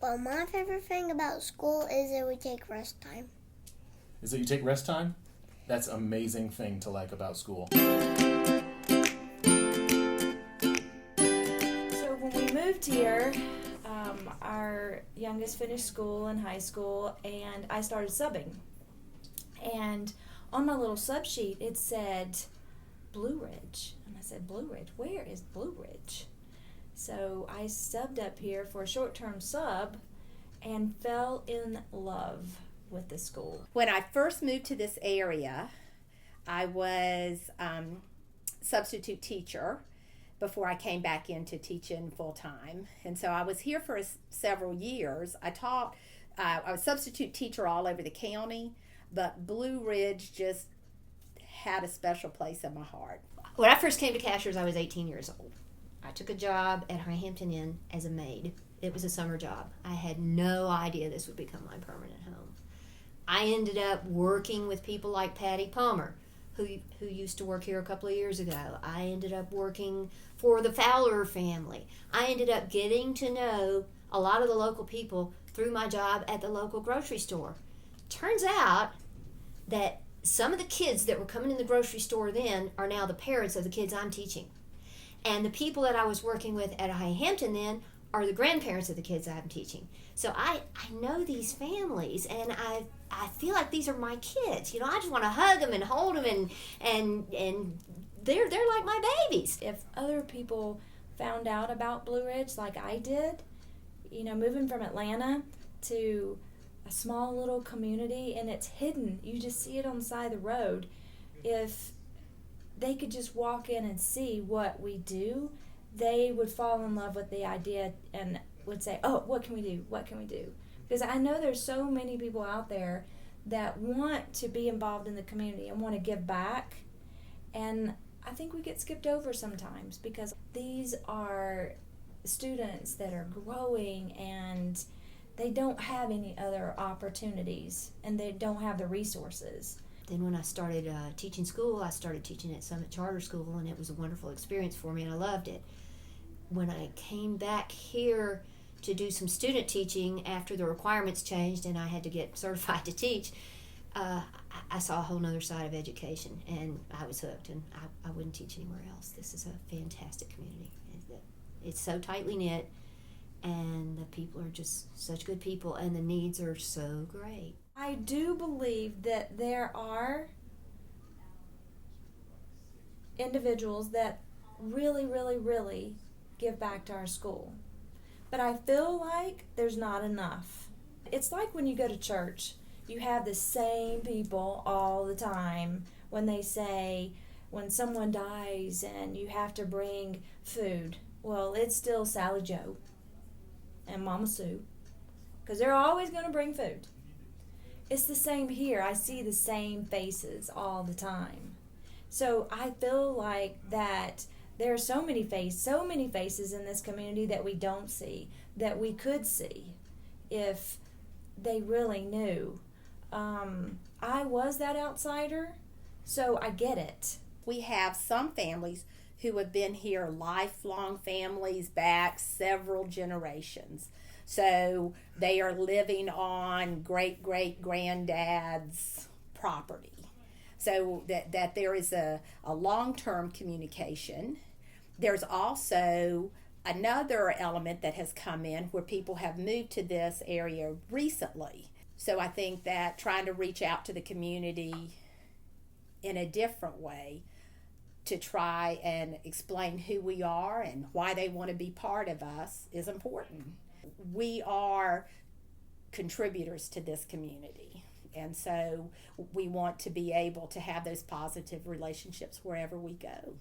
Well, my favorite thing about school is that we take rest time. Is that you take rest time? That's an amazing thing to like about school. So when we moved here, our youngest finished school in high school, and I started subbing. And on my little sub sheet, it said Blue Ridge. And I said, Blue Ridge? Where is Blue Ridge? So I subbed up here for a short-term sub and fell in love with the school. When I first moved to this area, I was substitute teacher before I came back into teaching full-time. And so I was here for several years. I was substitute teacher all over the county, but Blue Ridge just had a special place in my heart. When I first came to Cashiers, I was 18 years old. I took a job at Hampton Inn as a maid. It was a summer job. I had no idea this would become my permanent home. I ended up working with people like Patty Palmer, who used to work here a couple of years ago. I ended up working for the Fowler family. I ended up getting to know a lot of the local people through my job at the local grocery store. Turns out that some of the kids that were coming in the grocery store then are now the parents of the kids I'm teaching. And the people that I was working with at Hampton then are the grandparents of the kids I'm teaching. So I know these families, and I feel like these are my kids. You know, I just want to hug them and hold them, and they're like my babies. If other people found out about Blue Ridge like I did, you know, moving from Atlanta to a small little community, and it's hidden. You just see it on the side of the road. If they could just walk in and see what we do, they would fall in love with the idea and would say, oh, what can we do? What can we do? Because I know there's so many people out there that want to be involved in the community and want to give back. And I think we get skipped over sometimes because these are students that are growing and they don't have any other opportunities and they don't have the resources. Then when I started teaching school, I started teaching at Summit Charter School, and it was a wonderful experience for me, and I loved it. When I came back here to do some student teaching after the requirements changed and I had to get certified to teach, I saw a whole other side of education, and I was hooked, and I wouldn't teach anywhere else. This is a fantastic community. It's so tightly knit, and the people are just such good people, and the needs are so great. I do believe that there are individuals that really, really, really give back to our school. But I feel like there's not enough. It's like when you go to church, you have the same people all the time when they say, when someone dies and you have to bring food, well, it's still Sally Joe and Mama Sue, because they're always going to bring food. It's the same here. I see the same faces all the time. So I feel like that there are so many faces in this community that we don't see, that we could see if they really knew. I was that outsider, so I get it. We have some families who have been here, lifelong families back several generations. So they are living on great-great-granddad's property. So that there is a long-term communication. There's also another element that has come in where people have moved to this area recently. So I think that trying to reach out to the community in a different way to try and explain who we are and why they want to be part of us is important. We are contributors to this community, and so we want to be able to have those positive relationships wherever we go.